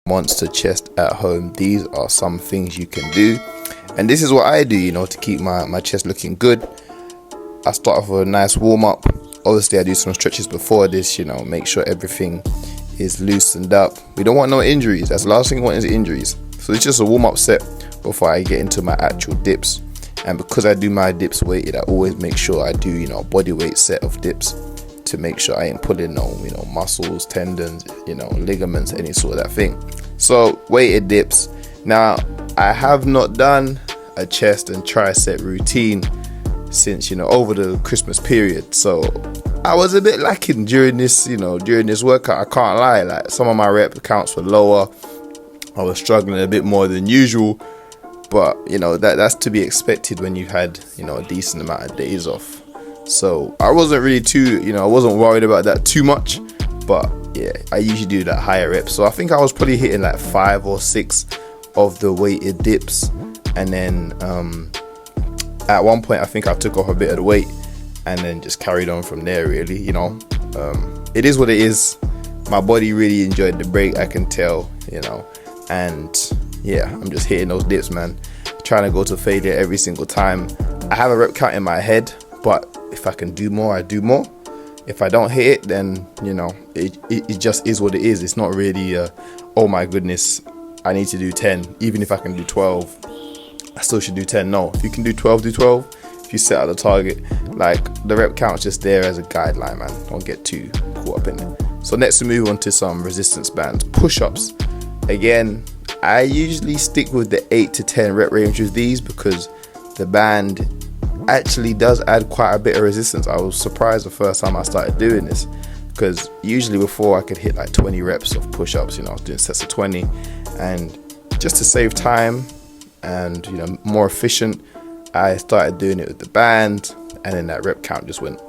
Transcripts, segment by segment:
monster chest at home, these are some things you can do. And this is what I do, to keep my chest looking good. I start off with a nice warm up. Obviously I do some stretches before this, make sure everything is loosened up. We don't want no injuries. That's the last thing we want is injuries. So it's just a warm up set before I get into my actual dips. And because I do my dips weighted, I always make sure I do, a body weight set of dips to make sure I ain't pulling no, muscles, tendons, ligaments, any sort of that thing. So weighted dips. Now I have not done a chest and tricep routine since over the Christmas period, so I was a bit lacking during this workout. I can't lie, like some of my rep counts were lower. I was struggling a bit more than usual, but that's to be expected when you had a decent amount of days off. So I wasn't really I wasn't worried about that too much, but yeah, I usually do that higher rep. So I think I was probably hitting like 5 or 6 of the weighted dips, and then at one point I think I took off a bit of the weight and then just carried on from there, really. It is what it is. My body really enjoyed the break, I can tell, and yeah, I'm just hitting those dips, man, trying to go to failure every single time. I have a rep count in my head, but if I can do more, I do more. If I don't hit it, then it just is what it is. It's not really oh my goodness, I need to do 10. Even if I can do 12, I still should do 10. No, if you can do 12, do 12. If you set out the target, like the rep count's just there as a guideline, man. Don't get too caught up in it. So next we move on to some resistance bands. Push-ups. Again, I usually stick with the 8 to 10 rep range with these because the band actually does add quite a bit of resistance. I was surprised the first time I started doing this, because usually before I could hit like 20 reps of push-ups. I was doing sets of 20, and just to save time and more efficient, I started doing it with the band, and then that rep count just went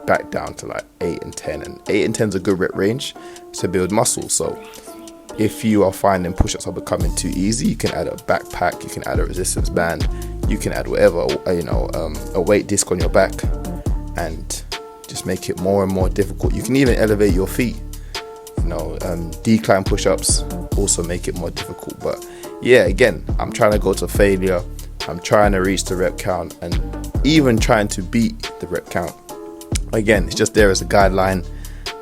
back down to like 8 and 10, and 8 and 10 is a good rep range to build muscle. So if you are finding push-ups are becoming too easy, you can add a backpack, you can add a resistance band, you can add whatever, a weight disc on your back, and just make it more and more difficult. You can even elevate your feet. Decline push-ups also make it more difficult. But yeah, again, I'm trying to go to failure. I'm trying to reach the rep count, and even trying to beat the rep count. Again, it's just there as a guideline.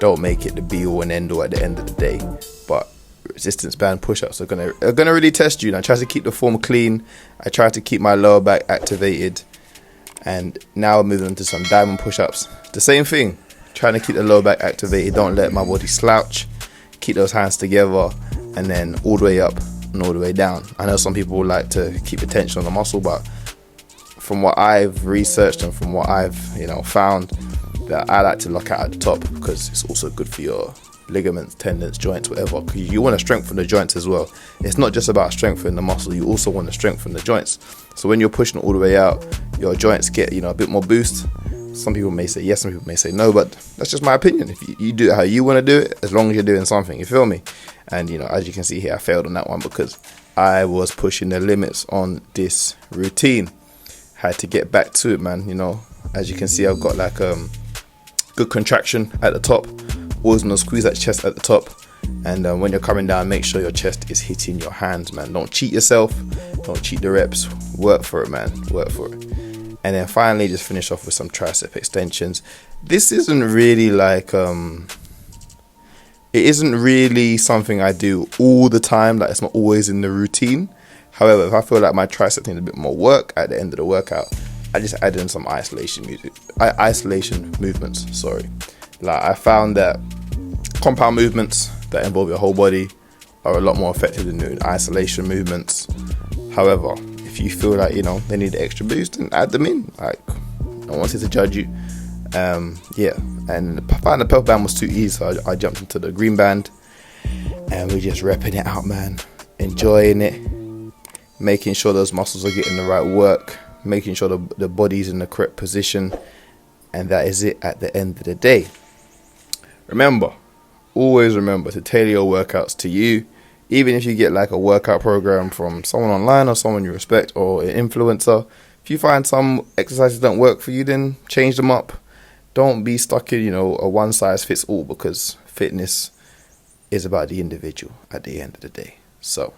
Don't make it the be all and end all at the end of the day. But resistance band push-ups are gonna really test you. And I try to keep the form clean. I try to keep my lower back activated. And now I'm moving on to some diamond push-ups. The same thing. Trying to keep the lower back activated. Don't let my body slouch. Keep those hands together, and then all the way up and all the way down. I know some people like to keep the tension on the muscle, but from what I've researched and from what I've found, that I like to lock out at the top, because it's also good for your ligaments, tendons, joints, whatever. Because you want to strengthen the joints as well. It's not just about strengthening the muscle, you also want to strengthen the joints. So when you're pushing it all the way out, your joints get a bit more boost. Some people may say yes, some people may say no, but that's just my opinion. If you do it how you want to do it, as long as you're doing something, you feel me? And as you can see here, I failed on that one because I was pushing the limits on this routine. Had to get back to it, man. As you can see, I've got like good contraction at the top. Always want to squeeze that chest at the top, and when you're coming down, make sure your chest is hitting your hands, man. Don't cheat yourself, don't cheat the reps. Work for it, man. Work for it. And then finally, just finish off with some tricep extensions. This isn't really like it isn't really something I do all the time. Like, it's not always in the routine. However, if I feel like my tricep needs a bit more work at the end of the workout, I just add in some isolation movements. Like, I found that compound movements that involve your whole body are a lot more effective than doing isolation movements. However, if you feel like they need an extra boost, then add them in. Like, I wanted to judge you. And I found the purple band was too easy, so I jumped into the green band, and we're just repping it out, man. Enjoying it, making sure those muscles are getting the right work, making sure the body's in the correct position, and that is it at the end of the day. Always remember to tailor your workouts to you. Even if you get like a workout program from someone online or someone you respect or an influencer, if you find some exercises don't work for you, then change them up. Don't be stuck in, a one size fits all, because fitness is about the individual at the end of the day. So